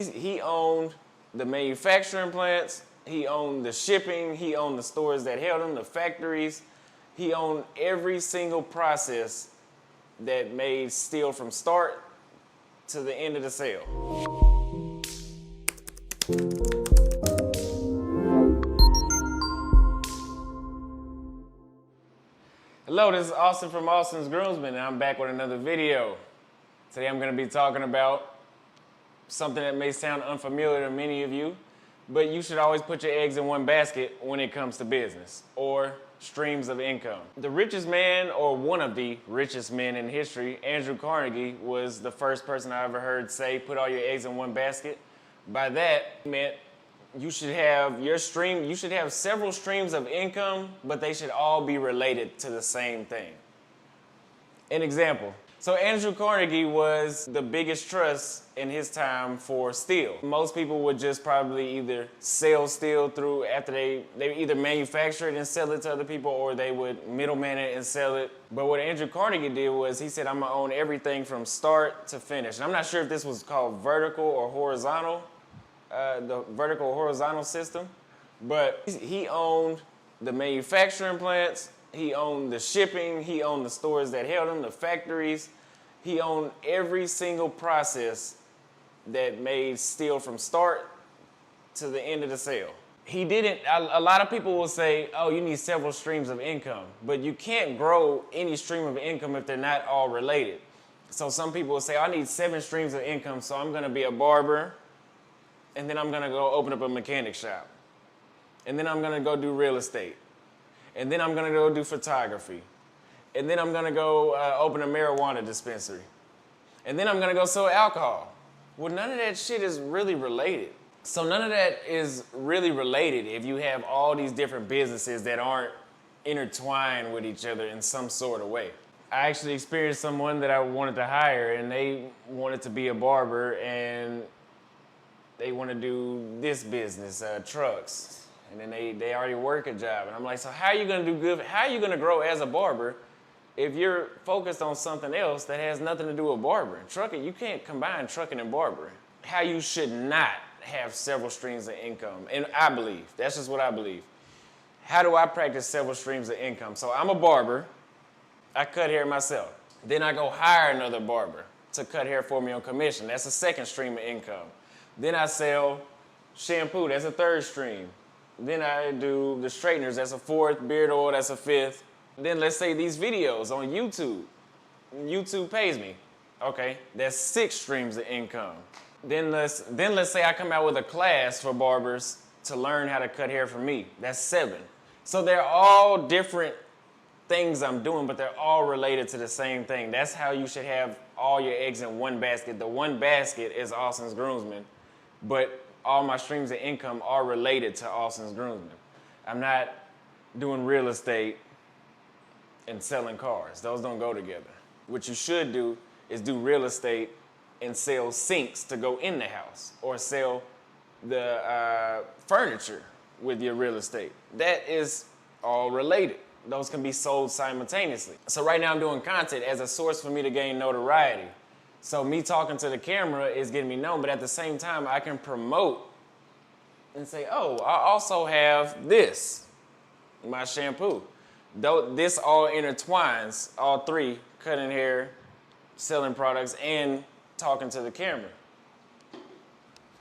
He owned the manufacturing plants, he owned the shipping, he owned the stores that held them, the factories. He owned every single process that made steel from start to the end of the sale. Hello, this is Austin from Austin's Groomsmen, and I'm back with another video. Today I'm going to be talking about something that may sound unfamiliar to many of you, but you should always put your eggs in one basket when it comes to business, or streams of income. The richest man, or one of the richest men in history, Andrew Carnegie, was the first person I ever heard say, put all your eggs in one basket. By that, he meant you should have several streams of income, but they should all be related to the same thing. An example. So Andrew Carnegie was the biggest trust in his time for steel. Most people would just probably either sell steel through after they either manufacture it and sell it to other people, or they would middleman it and sell it. But what Andrew Carnegie did was he said, I'm gonna own everything from start to finish. And I'm not sure if this was called vertical or horizontal, the vertical or horizontal system, but he owned the manufacturing plants, he owned the shipping, he owned the stores that held them, the factories. He owned every single process that made steel from start to the end of the sale. He didn't, a lot of people will say, oh, you need several streams of income, but you can't grow any stream of income if they're not all related. So some people will say, I need 7 streams of income, so I'm gonna be a barber, and then I'm gonna go open up a mechanic shop. And then I'm gonna go do real estate. And then I'm gonna go do photography. And then I'm gonna go open a marijuana dispensary. And then I'm gonna go sell alcohol. Well, none of that shit is really related. So none of that is really related if you have all these different businesses that aren't intertwined with each other in some sort of way. I actually experienced someone that I wanted to hire, and they wanted to be a barber, and they want to do this business, trucks. And then they already work a job. And I'm like, so how are you gonna do good? How are you gonna grow as a barber if you're focused on something else that has nothing to do with barbering? Trucking, you can't combine trucking and barbering. How you should not have several streams of income. And I believe, that's just what I believe. How do I practice several streams of income? So I'm a barber, I cut hair myself. Then I go hire another barber to cut hair for me on commission. That's a second stream of income. Then I sell shampoo, that's a third stream. Then I do the straighteners, that's a fourth, beard oil, that's a fifth. Then let's say these videos on YouTube. YouTube pays me. Okay, that's 6 streams of income. Then let's say I come out with a class for barbers to learn how to cut hair for me. That's 7. So they're all different things I'm doing, but they're all related to the same thing. That's how you should have all your eggs in one basket. The one basket is Austin's Groomsmen, but all my streams of income are related to Austin's Groomsmen. I'm not doing real estate and selling cars. Those don't go together. What you should do is do real estate and sell sinks to go in the house, or sell the furniture with your real estate. That is all related. Those can be sold simultaneously. So right now I'm doing content as a source for me to gain notoriety. So me talking to the camera is getting me known, but at the same time, I can promote and say, oh, I also have this, my shampoo. Though this all intertwines, all 3, cutting hair, selling products, and talking to the camera.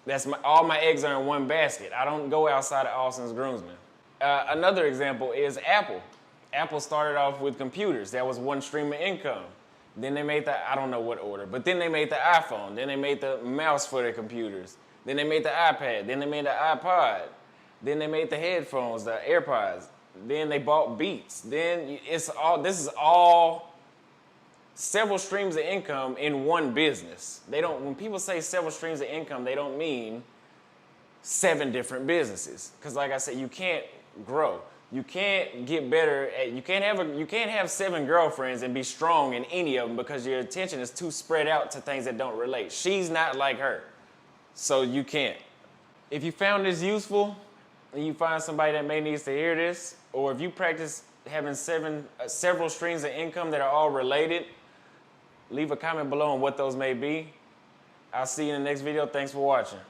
That's all my eggs are in one basket. I don't go outside of Austin's Groomsmen. Another example is Apple. Apple started off with computers. That was one stream of income. Then they made I don't know what order, but then they made the iPhone. Then they made the mouse for their computers. Then they made the iPad. Then they made the iPod. Then they made the headphones, the AirPods. Then they bought Beats. Then this is all several streams of income in one business. When people say several streams of income, they don't mean 7 different businesses. Because like I said, you can't grow. You can't get better at, you can't have 7 girlfriends and be strong in any of them, because your attention is too spread out to things that don't relate. She's not like her, so you can't. If you found this useful and you find somebody that may needs to hear this, or if you practice having several streams of income that are all related, leave a comment below on what those may be. I'll see you in the next video. Thanks for watching.